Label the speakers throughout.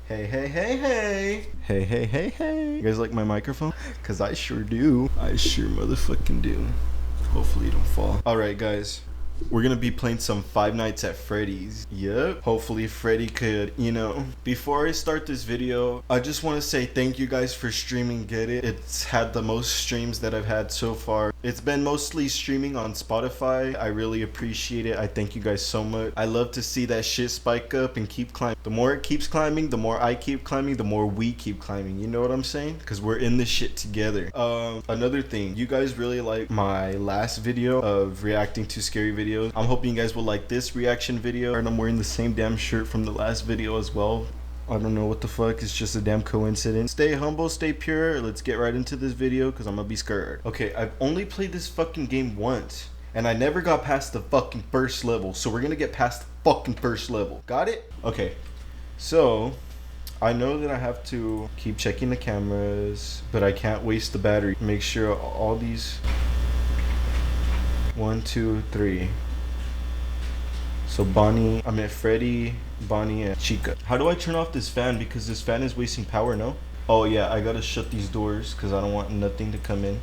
Speaker 1: Hey, hey, hey, hey. Hey, hey, hey, hey. You guys like my microphone? Because I sure do. I sure motherfucking do. Hopefully you don't fall. Alright, guys. We're gonna be playing some Five Nights at Freddy's. Yep. Hopefully Freddy could, Before I start this video, I just want to say thank you guys for streaming Get It. It's had the most streams that I've had so far. It's been mostly streaming on Spotify. I really appreciate it. I thank you guys so much. I love to see that shit spike up and keep climbing. The more it keeps climbing, the more I keep climbing, the more we keep climbing. You know what I'm saying? Because we're in this shit together. Another thing, you guys really like my last video of reacting to scary videos. I'm hoping you guys will like this reaction video. And I'm wearing the same damn shirt from the last video as well. I don't know what the fuck, it's just a damn coincidence. Stay humble, stay pure. Let's get right into this video because I'm gonna be scared. Okay, I've only played this fucking game once and I never got past the fucking first level. So we're gonna get past the fucking first level. Got it? Okay, so I know that I have to keep checking the cameras, but I can't waste the battery. Make sure all these 1, 2, 3. So Freddy, Bonnie, and Chica. How do I turn off this fan? Because this fan is wasting power, no? Oh yeah, I gotta shut these doors because I don't want nothing to come in.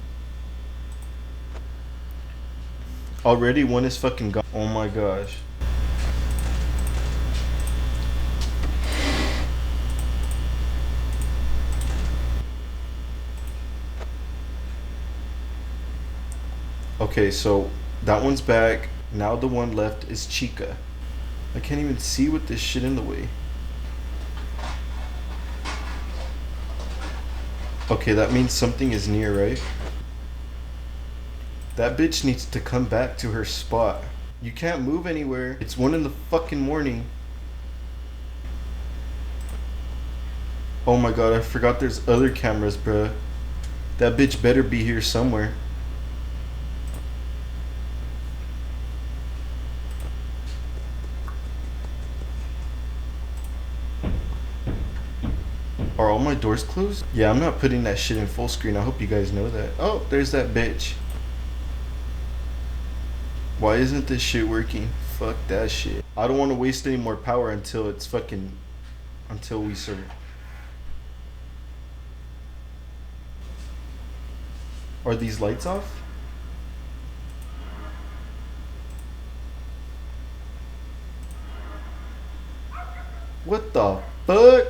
Speaker 1: Already one is fucking gone. Oh my gosh. Okay, so that one's back. Now the one left is Chica. I can't even see with this shit in the way. Okay, that means something is near, right? That bitch needs to come back to her spot. You can't move anywhere. It's 1 in the fucking morning. Oh my god, I forgot there's other cameras, bruh. That bitch better be here somewhere. Are all my doors closed? Yeah, I'm not putting that shit in full screen. I hope you guys know that. Oh, there's that bitch. Why isn't this shit working? Fuck that shit. I don't want to waste any more power until we serve. Are these lights off? What the fuck?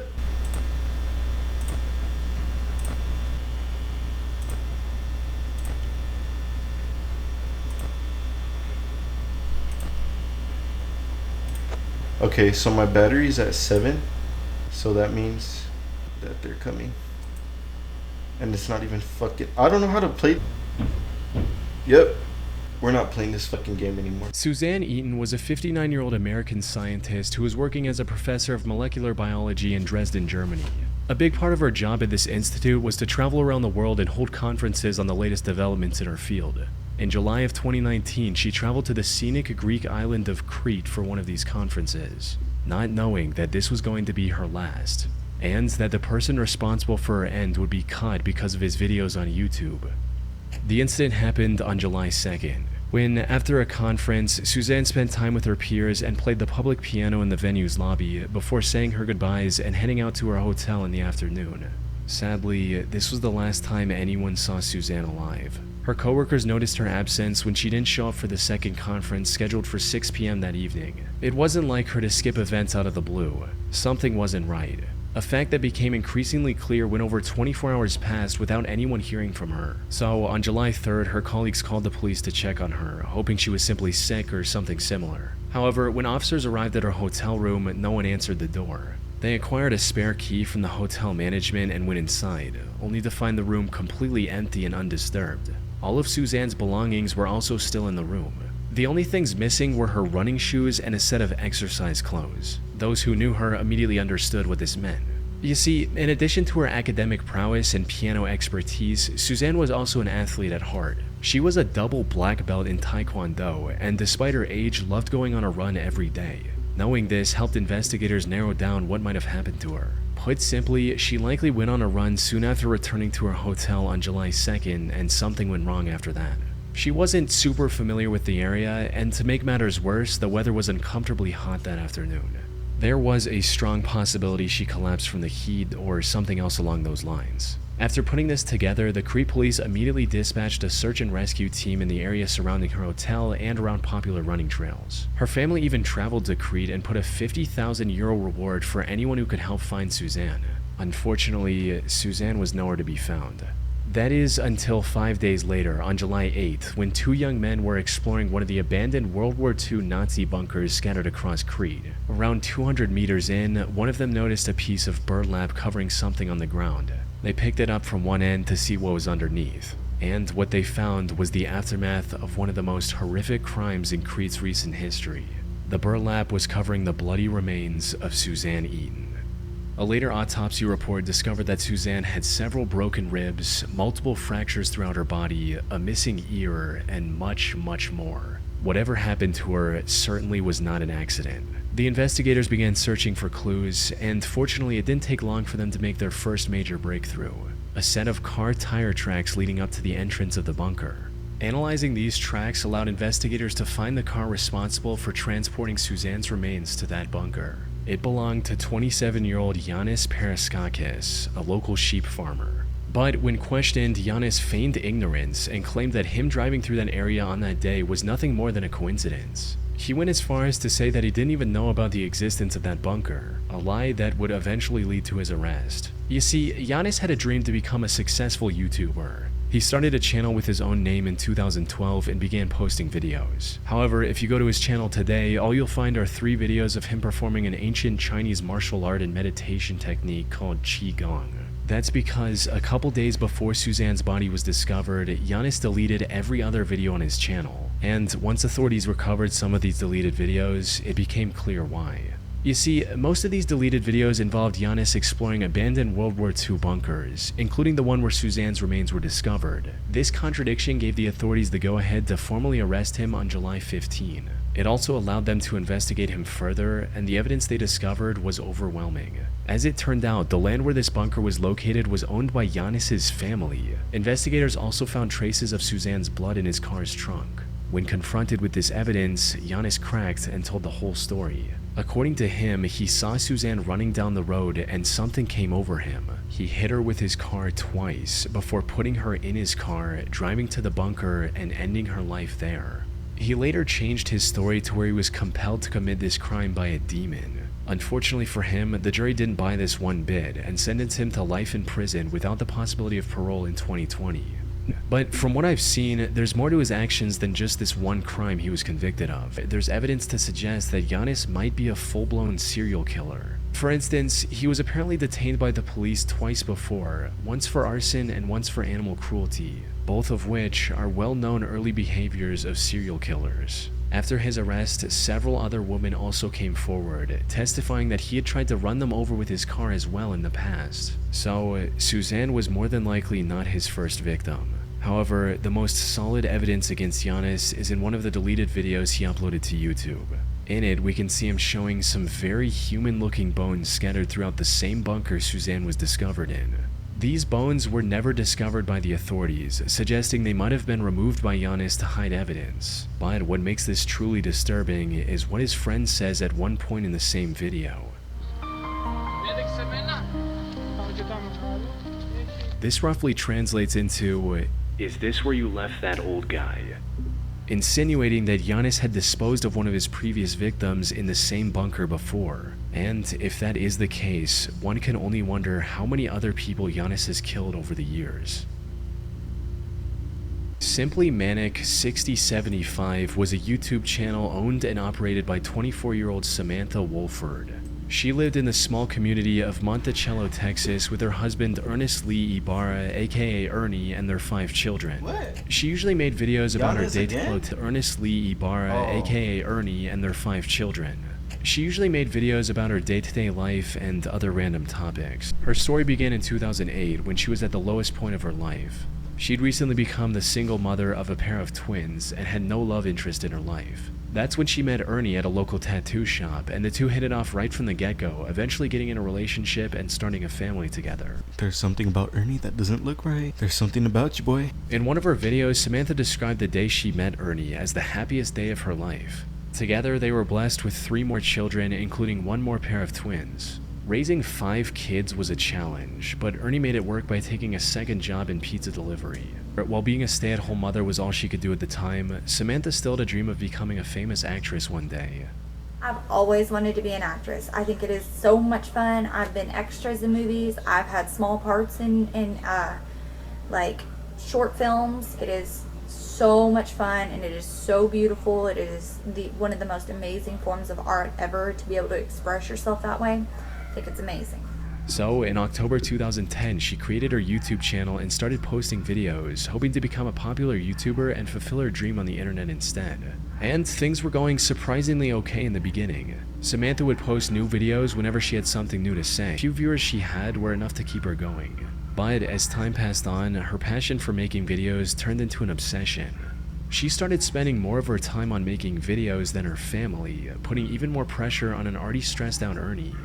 Speaker 1: Okay, so my battery's at 7, so that means that they're coming. And it's not even fucking... I don't know how to play... Yep. We're not playing this fucking game anymore.
Speaker 2: Suzanne Eaton was a 59-year-old American scientist who was working as a professor of molecular biology in Dresden, Germany. A big part of her job at this institute was to travel around the world and hold conferences on the latest developments in her field. In July of 2019, she traveled to the scenic Greek island of Crete for one of these conferences, not knowing that this was going to be her last, and that the person responsible for her end would be cut because of his videos on YouTube. The incident happened on July 2nd, when, after a conference, Suzanne spent time with her peers and played the public piano in the venue's lobby before saying her goodbyes and heading out to her hotel in the afternoon. Sadly, this was the last time anyone saw Suzanne alive. Her coworkers noticed her absence when she didn't show up for the second conference scheduled for 6 p.m. that evening. It wasn't like her to skip events out of the blue. Something wasn't right. A fact that became increasingly clear when over 24 hours passed without anyone hearing from her. So, on July 3rd, her colleagues called the police to check on her, hoping she was simply sick or something similar. However, when officers arrived at her hotel room, no one answered the door. They acquired a spare key from the hotel management and went inside, only to find the room completely empty and undisturbed. All of Suzanne's belongings were also still in the room. The only things missing were her running shoes and a set of exercise clothes. Those who knew her immediately understood what this meant. You see, in addition to her academic prowess and piano expertise, Suzanne was also an athlete at heart. She was a double black belt in Taekwondo, and despite her age, loved going on a run every day. Knowing this helped investigators narrow down what might have happened to her. Put simply, she likely went on a run soon after returning to her hotel on July 2nd, and something went wrong after that. She wasn't super familiar with the area, and to make matters worse, the weather was uncomfortably hot that afternoon. There was a strong possibility she collapsed from the heat or something else along those lines. After putting this together, the Crete police immediately dispatched a search and rescue team in the area surrounding her hotel and around popular running trails. Her family even traveled to Crete and put a €50,000 reward for anyone who could help find Suzanne. Unfortunately, Suzanne was nowhere to be found. That is until 5 days later, on July 8th, when two young men were exploring one of the abandoned World War II Nazi bunkers scattered across Crete. Around 200 meters in, one of them noticed a piece of burlap covering something on the ground. They picked it up from one end to see what was underneath, and what they found was the aftermath of one of the most horrific crimes in Crete's recent history. The burlap was covering the bloody remains of Suzanne Eaton. A later autopsy report discovered that Suzanne had several broken ribs, multiple fractures throughout her body, a missing ear, and much, much more. Whatever happened to her certainly was not an accident. The investigators began searching for clues, and fortunately it didn't take long for them to make their first major breakthrough: a set of car tire tracks leading up to the entrance of the bunker. Analyzing these tracks allowed investigators to find the car responsible for transporting Suzanne's remains to that bunker. It belonged to 27-year-old Yanis Paraskakis, a local sheep farmer. But when questioned, Yanis feigned ignorance and claimed that him driving through that area on that day was nothing more than a coincidence. He went as far as to say that he didn't even know about the existence of that bunker, a lie that would eventually lead to his arrest. You see, Yanis had a dream to become a successful YouTuber. He started a channel with his own name in 2012 and began posting videos. However, if you go to his channel today, all you'll find are 3 videos of him performing an ancient Chinese martial art and meditation technique called Qigong. That's because a couple days before Suzanne's body was discovered, Yanis deleted every other video on his channel. And once authorities recovered some of these deleted videos, it became clear why. You see, most of these deleted videos involved Yanis exploring abandoned World War II bunkers, including the one where Suzanne's remains were discovered. This contradiction gave the authorities the go-ahead to formally arrest him on July 15. It also allowed them to investigate him further, and the evidence they discovered was overwhelming. As it turned out, the land where this bunker was located was owned by Yanis's family. Investigators also found traces of Suzanne's blood in his car's trunk. When confronted with this evidence, Yanis cracked and told the whole story. According to him, he saw Suzanne running down the road and something came over him. He hit her with his car twice before putting her in his car, driving to the bunker, and ending her life there. He later changed his story to where he was compelled to commit this crime by a demon. Unfortunately for him, the jury didn't buy this one bit and sentenced him to life in prison without the possibility of parole in 2020. But from what I've seen, there's more to his actions than just this one crime he was convicted of. There's evidence to suggest that Yanis might be a full-blown serial killer. For instance, he was apparently detained by the police twice before, once for arson and once for animal cruelty, both of which are well-known early behaviors of serial killers. After his arrest, several other women also came forward, testifying that he had tried to run them over with his car as well in the past. So, Suzanne was more than likely not his first victim. However, the most solid evidence against Yanis is in one of the deleted videos he uploaded to YouTube. In it, we can see him showing some very human-looking bones scattered throughout the same bunker Suzanne was discovered in. These bones were never discovered by the authorities, suggesting they might have been removed by Yanis to hide evidence. But what makes this truly disturbing is what his friend says at one point in the same video. This roughly translates into, "Is this where you left that old guy?" Insinuating that Yanis had disposed of one of his previous victims in the same bunker before. And if that is the case, one can only wonder how many other people Yanis has killed over the years. Simply Manic 6075 was a YouTube channel owned and operated by 24-year-old Samantha Wolford. She lived in the small community of Monticello, Texas with her husband Ernest Lee Ibarra, aka Ernie, and their 5 children.
Speaker 1: What?
Speaker 2: She usually made videos about her
Speaker 1: Giannis
Speaker 2: day to Ernest Lee Ibarra, aka Ernie, and their 5 children. She usually made videos about her day-to-day life and other random topics. Her story began in 2008 when she was at the lowest point of her life. She'd recently become the single mother of a pair of twins and had no love interest in her life. That's when she met Ernie at a local tattoo shop, and the two hit it off right from the get-go, eventually getting in a relationship and starting a family together.
Speaker 1: There's something about Ernie that doesn't look right. There's something about you, boy.
Speaker 2: In one of her videos, Samantha described the day she met Ernie as the happiest day of her life. Together, they were blessed with 3 more children, including 1 more pair of twins. Raising 5 kids was a challenge, but Ernie made it work by taking a second job in pizza delivery. While being a stay-at-home mother was all she could do at the time, Samantha still had a dream of becoming a famous actress one day.
Speaker 3: I've always wanted to be an actress. I think it is so much fun. I've been extras in movies. I've had small parts in like short films. It is so much fun, and it is so beautiful. It is one of the most amazing forms of art ever, to be able to express yourself that way. I think it's amazing.
Speaker 2: So, in October 2010, she created her YouTube channel and started posting videos, hoping to become a popular YouTuber and fulfill her dream on the internet instead. And things were going surprisingly okay in the beginning. Samantha would post new videos whenever she had something new to say. A few viewers she had were enough to keep her going. But as time passed on, her passion for making videos turned into an obsession. She started spending more of her time on making videos than her family, putting even more pressure on an already stressed out Ernie.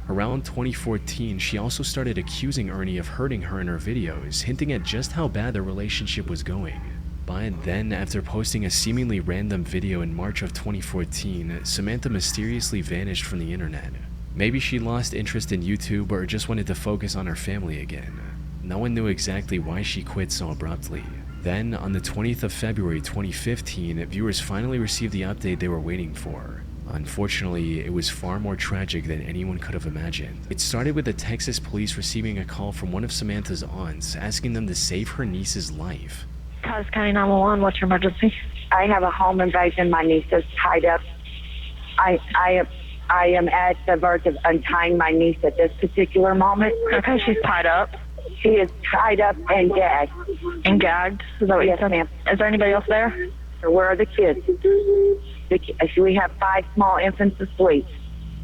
Speaker 2: Around 2014, she also started accusing Ernie of hurting her in her videos, hinting at just how bad their relationship was going. But then, after posting a seemingly random video in March of 2014, Samantha mysteriously vanished from the internet. Maybe she lost interest in YouTube or just wanted to focus on her family again. No one knew exactly why she quit so abruptly. Then, on the 20th of February 2015, viewers finally received the update they were waiting for. Unfortunately, it was far more tragic than anyone could have imagined. It started with the Texas police receiving a call from one of Samantha's aunts asking them to save her niece's life.
Speaker 4: Taos County 911, what's your emergency? I have a home invasion. My niece is tied up. I am at the verge of untying my niece at this particular moment.
Speaker 5: Okay, she's tied up.
Speaker 4: She is tied up and gagged.
Speaker 5: And gagged? Is that what you said?
Speaker 4: Ma'am.
Speaker 5: Is there anybody else there?
Speaker 4: Where are the kids? We have 5 small infants asleep.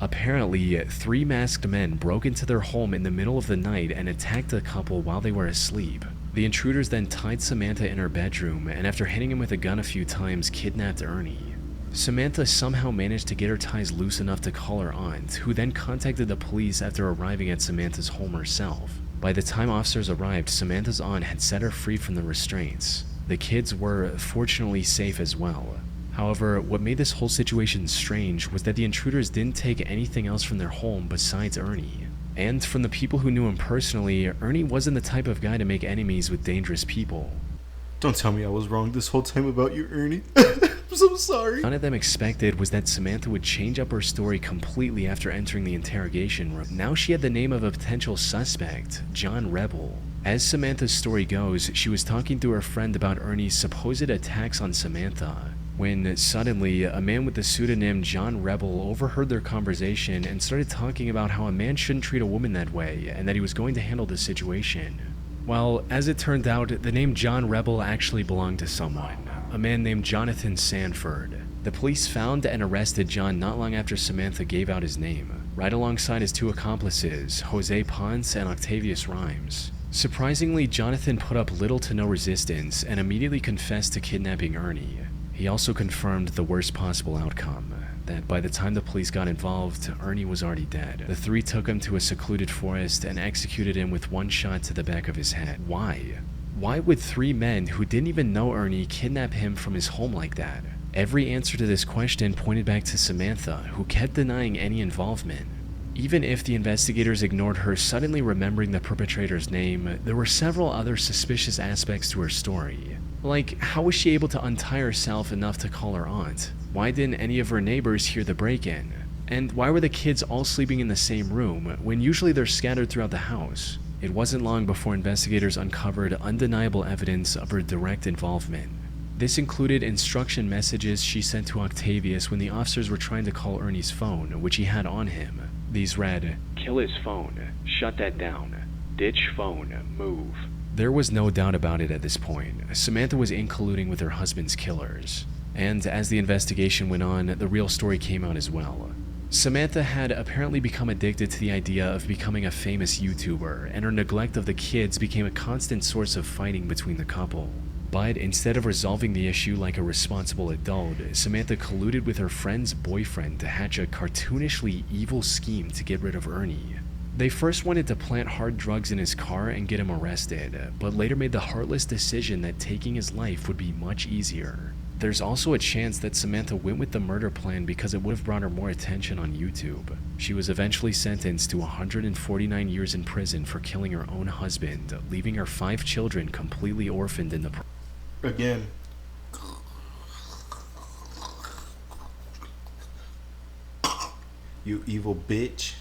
Speaker 2: Apparently, 3 masked men broke into their home in the middle of the night and attacked the couple while they were asleep. The intruders then tied Samantha in her bedroom and, after hitting him with a gun a few times, kidnapped Ernie. Samantha somehow managed to get her ties loose enough to call her aunt, who then contacted the police after arriving at Samantha's home herself. By the time officers arrived, Samantha's aunt had set her free from the restraints. The kids were fortunately safe as well. However, what made this whole situation strange was that the intruders didn't take anything else from their home besides Ernie. And from the people who knew him personally, Ernie wasn't the type of guy to make enemies with dangerous people.
Speaker 1: Don't tell me I was wrong this whole time about you, Ernie. I'm so sorry.
Speaker 2: None of them expected was that Samantha would change up her story completely after entering the interrogation room. Now she had the name of a potential suspect, John Rebel. As Samantha's story goes, she was talking to her friend about Ernie's supposed attacks on Samantha, when suddenly a man with the pseudonym John Rebel overheard their conversation and started talking about how a man shouldn't treat a woman that way and that he was going to handle the situation. Well, as it turned out, the name John Rebel actually belonged to someone, a man named Jonathan Sanford. The police found and arrested John not long after Samantha gave out his name, right alongside his 2 accomplices, Jose Ponce and Octavius Rhymes. Surprisingly, Jonathan put up little to no resistance and immediately confessed to kidnapping Ernie. He also confirmed the worst possible outcome, that by the time the police got involved, Ernie was already dead. The 3 took him to a secluded forest and executed him with 1 shot to the back of his head. Why? Why would 3 men who didn't even know Ernie kidnap him from his home like that? Every answer to this question pointed back to Samantha, who kept denying any involvement. Even if the investigators ignored her suddenly remembering the perpetrator's name, there were several other suspicious aspects to her story. Like, how was she able to untie herself enough to call her aunt? Why didn't any of her neighbors hear the break-in? And why were the kids all sleeping in the same room, when usually they're scattered throughout the house? It wasn't long before investigators uncovered undeniable evidence of her direct involvement. This included instruction messages she sent to Octavius when the officers were trying to call Ernie's phone, which he had on him. These read, "Kill his phone, shut that down, ditch phone, move." There was no doubt about it at this point. Samantha was in colluding with her husband's killers. And as the investigation went on, the real story came out as well. Samantha had apparently become addicted to the idea of becoming a famous YouTuber, and her neglect of the kids became a constant source of fighting between the couple. But instead of resolving the issue like a responsible adult, Samantha colluded with her friend's boyfriend to hatch a cartoonishly evil scheme to get rid of Ernie. They first wanted to plant hard drugs in his car and get him arrested, but later made the heartless decision that taking his life would be much easier. there's also a chance that Samantha went with the murder plan because it would have brought her more attention on YouTube. She was eventually sentenced to 149 years in prison for killing her own husband, leaving her 5 children completely orphaned in the
Speaker 1: Again. You evil bitch.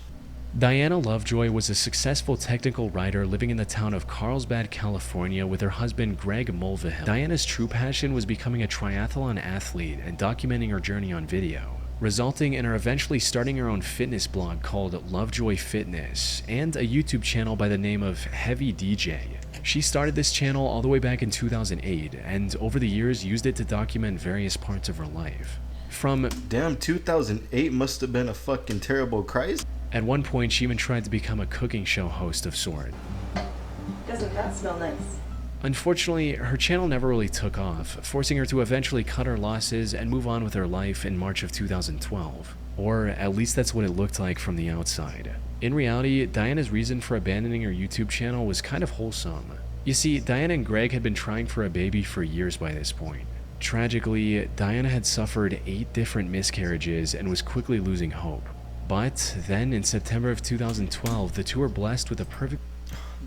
Speaker 2: Diana Lovejoy was a successful technical writer living in the town of Carlsbad, California with her husband Greg Mulvihill. Diana's true passion was becoming a triathlon athlete and documenting her journey on video, resulting in her eventually starting her own fitness blog called Lovejoy Fitness and a YouTube channel by the name of Heavy DJ. She started this channel all the way back in 2008 and over the years used it to document various parts of her life. From
Speaker 1: Damn, 2008 must have been a fucking terrible crisis.
Speaker 2: At one point, she even tried to become a cooking show host of sort.
Speaker 6: Doesn't that smell nice?
Speaker 2: Unfortunately, her channel never really took off, forcing her to eventually cut her losses and move on with her life in March of 2012. Or at least that's what it looked like from the outside. In reality, Diana's reason for abandoning her YouTube channel was kind of wholesome. You see, Diana and Greg had been trying for a baby for years by this point. Tragically, Diana had suffered 8 different miscarriages and was quickly losing hope. But then in September of 2012, the two were blessed with a perfect...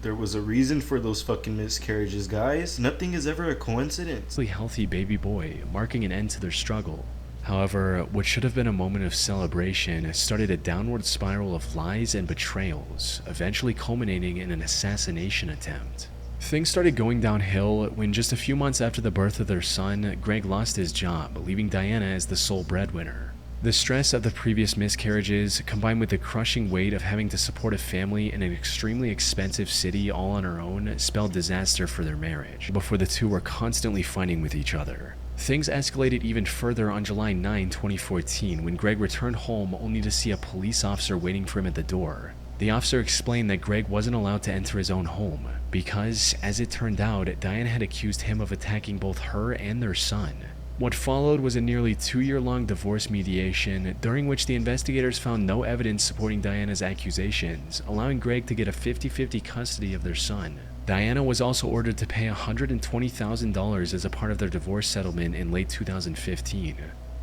Speaker 1: There was a reason for those fucking miscarriages, guys. Nothing is ever a coincidence.
Speaker 2: healthy baby boy, marking an end to their struggle. However, what should have been a moment of celebration started a downward spiral of lies and betrayals, eventually culminating in an assassination attempt. Things started going downhill when just a few months after the birth of their son, Greg lost his job, leaving Diana as the sole breadwinner. The stress of the previous miscarriages, combined with the crushing weight of having to support a family in an extremely expensive city all on her own, spelled disaster for their marriage, before the two were constantly fighting with each other. Things escalated even further on July 9, 2014, when Greg returned home only to see a police officer waiting for him at the door. The officer explained that Greg wasn't allowed to enter his own home, because, as it turned out, Diana had accused him of attacking both her and their son. What followed was a nearly 2-year-long divorce mediation, during which the investigators found no evidence supporting Diana's accusations, allowing Greg to get a 50-50 custody of their son. Diana was also ordered to pay $120,000 as a part of their divorce settlement in late 2015.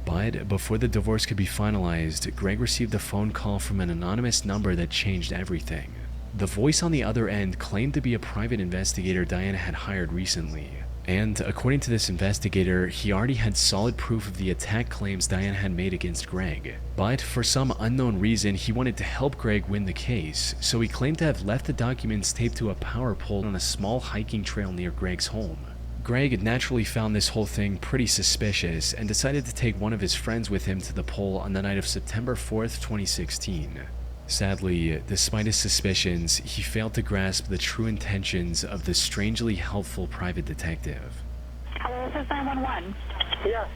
Speaker 2: But before the divorce could be finalized, Greg received a phone call from an anonymous number that changed everything. The voice on the other end claimed to be a private investigator Diana had hired recently. And according to this investigator, he already had solid proof of the attack claims Diana had made against Greg. But for some unknown reason, he wanted to help Greg win the case, so he claimed to have left the documents taped to a power pole on a small hiking trail near Greg's home. Greg naturally found this whole thing pretty suspicious and decided to take one of his friends with him to the pole on the night of September 4th, 2016. Sadly, despite his suspicions, he failed to grasp the true intentions of this strangely helpful private detective.
Speaker 7: Hello, this is 911.
Speaker 8: Yeah.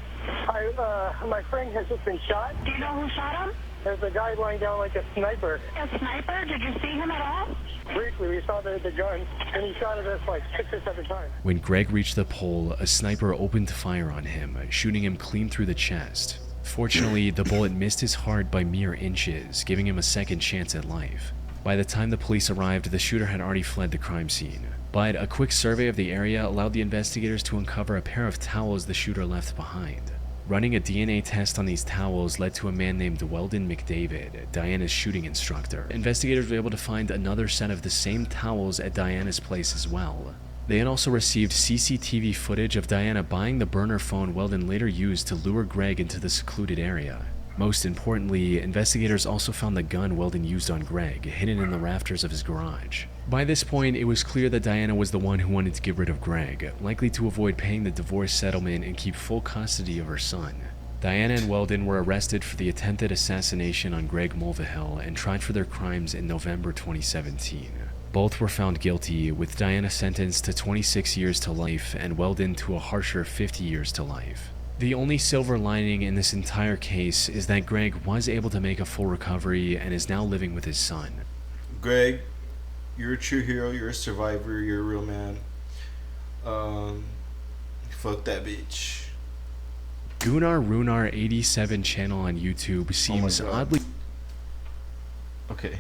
Speaker 8: My friend has just been shot.
Speaker 7: Do you know who shot him?
Speaker 8: There's a guy lying down like a sniper.
Speaker 7: A sniper? Did you see him at all?
Speaker 8: Briefly, we saw the gun, and he shot at us like 6 or 7 times.
Speaker 2: When Greg reached the pole, a sniper opened fire on him, shooting him clean through the chest. Fortunately, the bullet missed his heart by mere inches, giving him a second chance at life. By the time the police arrived, the shooter had already fled the crime scene. But a quick survey of the area allowed the investigators to uncover a pair of towels the shooter left behind. Running a DNA test on these towels led to a man named Weldon McDavid, Diana's shooting instructor. Investigators were able to find another set of the same towels at Diana's place as well. They had also received CCTV footage of Diana buying the burner phone Weldon later used to lure Greg into the secluded area. Most importantly, investigators also found the gun Weldon used on Greg, hidden in the rafters of his garage. By this point, it was clear that Diana was the one who wanted to get rid of Greg, likely to avoid paying the divorce settlement and keep full custody of her son. Diana and Weldon were arrested for the attempted assassination on Greg Mulvihill and tried for their crimes in November 2017. Both were found guilty, with Diana sentenced to 26 years to life and Weldon to a harsher 50 years to life. The only silver lining in this entire case is that Greg was able to make a full recovery and is now living with his son.
Speaker 1: Greg, you're a true hero, you're a survivor, you're a real man. Fuck that bitch.
Speaker 2: Gunnar Runar 87 channel on YouTube seems
Speaker 1: God.
Speaker 2: oddly...
Speaker 1: Okay.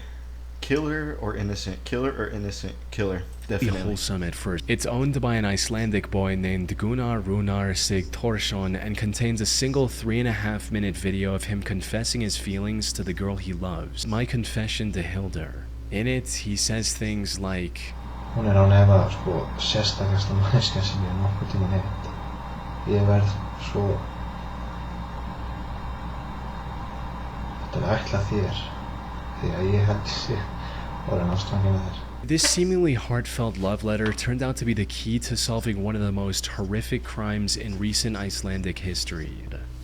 Speaker 1: killer or innocent? Killer or innocent? Killer. Definitely.
Speaker 2: Wholesome at first. It's owned by an Icelandic boy named Gunnar Runar Sigthorsson and contains a single 3.5-minute video of him confessing his feelings to the girl he loves. My confession to Hildur. In it, he says things like,
Speaker 9: Hún án efa sko sérstakasta manneskja sem ég nokkuð tímann hitt. Ég verð svo Þetta ætla þér því að ég held sig orðin ástfangin af þér.
Speaker 2: This seemingly heartfelt love letter turned out to be the key to solving one of the most horrific crimes in recent Icelandic history.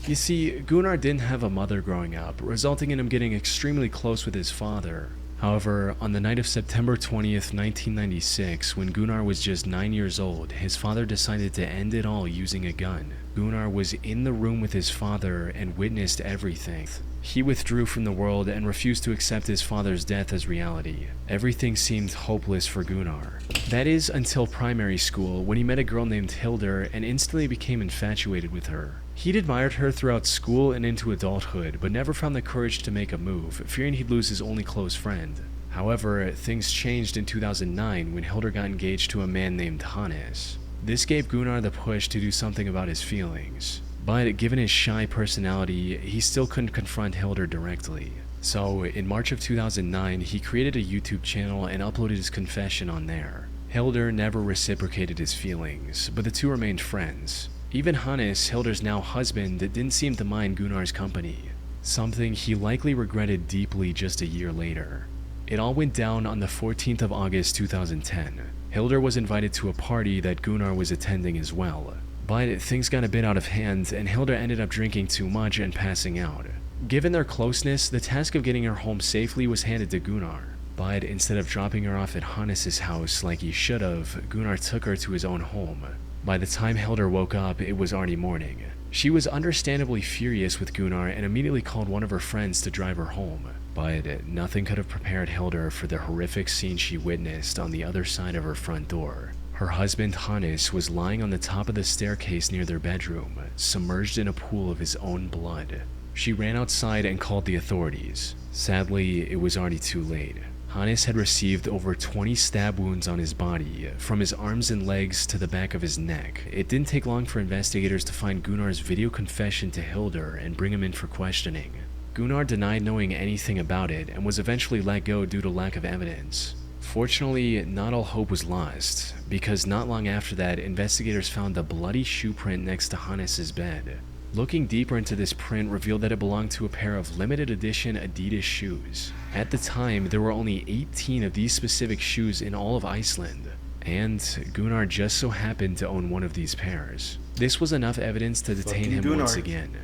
Speaker 2: You see, Gunnar didn't have a mother growing up, resulting in him getting extremely close with his father. However, on the night of September 20th, 1996, when Gunnar was just 9 years old, his father decided to end it all using a gun. Gunnar was in the room with his father and witnessed everything. He withdrew from the world and refused to accept his father's death as reality. Everything seemed hopeless for Gunnar. That is, until primary school, when he met a girl named Hildur and instantly became infatuated with her. He'd admired her throughout school and into adulthood, but never found the courage to make a move, fearing he'd lose his only close friend. However, things changed in 2009 when Hildur got engaged to a man named Hannes. This gave Gunnar the push to do something about his feelings. But given his shy personality, he still couldn't confront Hildur directly. So, in March of 2009, he created a YouTube channel and uploaded his confession on there. Hildur never reciprocated his feelings, but the two remained friends. Even Hannes, Hildur's now husband, didn't seem to mind Gunnar's company, something he likely regretted deeply just a year later. It all went down on the 14th of August 2010. Hildur was invited to a party that Gunnar was attending as well. But things got a bit out of hand, and Hildur ended up drinking too much and passing out. Given their closeness, the task of getting her home safely was handed to Gunnar. But instead of dropping her off at Hannes' house like he should have, Gunnar took her to his own home. By the time Hildur woke up, it was already morning. She was understandably furious with Gunnar and immediately called one of her friends to drive her home. But nothing could have prepared Hildur for the horrific scene she witnessed on the other side of her front door. Her husband Hannes was lying on the top of the staircase near their bedroom, submerged in a pool of his own blood. She ran outside and called the authorities. Sadly, it was already too late. Hannes had received over 20 stab wounds on his body, from his arms and legs to the back of his neck. It didn't take long for investigators to find Gunnar's video confession to Hildur and bring him in for questioning. Gunnar denied knowing anything about it and was eventually let go due to lack of evidence. Fortunately, not all hope was lost, because not long after that, investigators found a bloody shoe print next to Hannes' bed. Looking deeper into this print revealed that it belonged to a pair of limited edition Adidas shoes. At the time, there were only 18 of these specific shoes in all of Iceland, and Gunnar just so happened to own one of these pairs. This was enough evidence to detain him once again.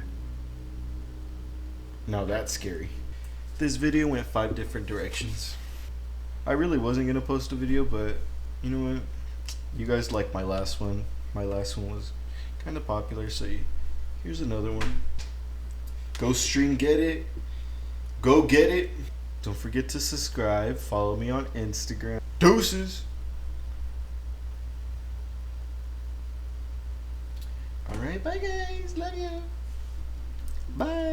Speaker 1: Now that's scary. This video went 5 different directions. I really wasn't gonna post a video, but you know what? You guys liked my last one. My last one was kind of popular, so here's another one. Go stream, get it. Go get it. Don't forget to subscribe. Follow me on Instagram. Deuces. Alright, bye guys. Love you. Bye.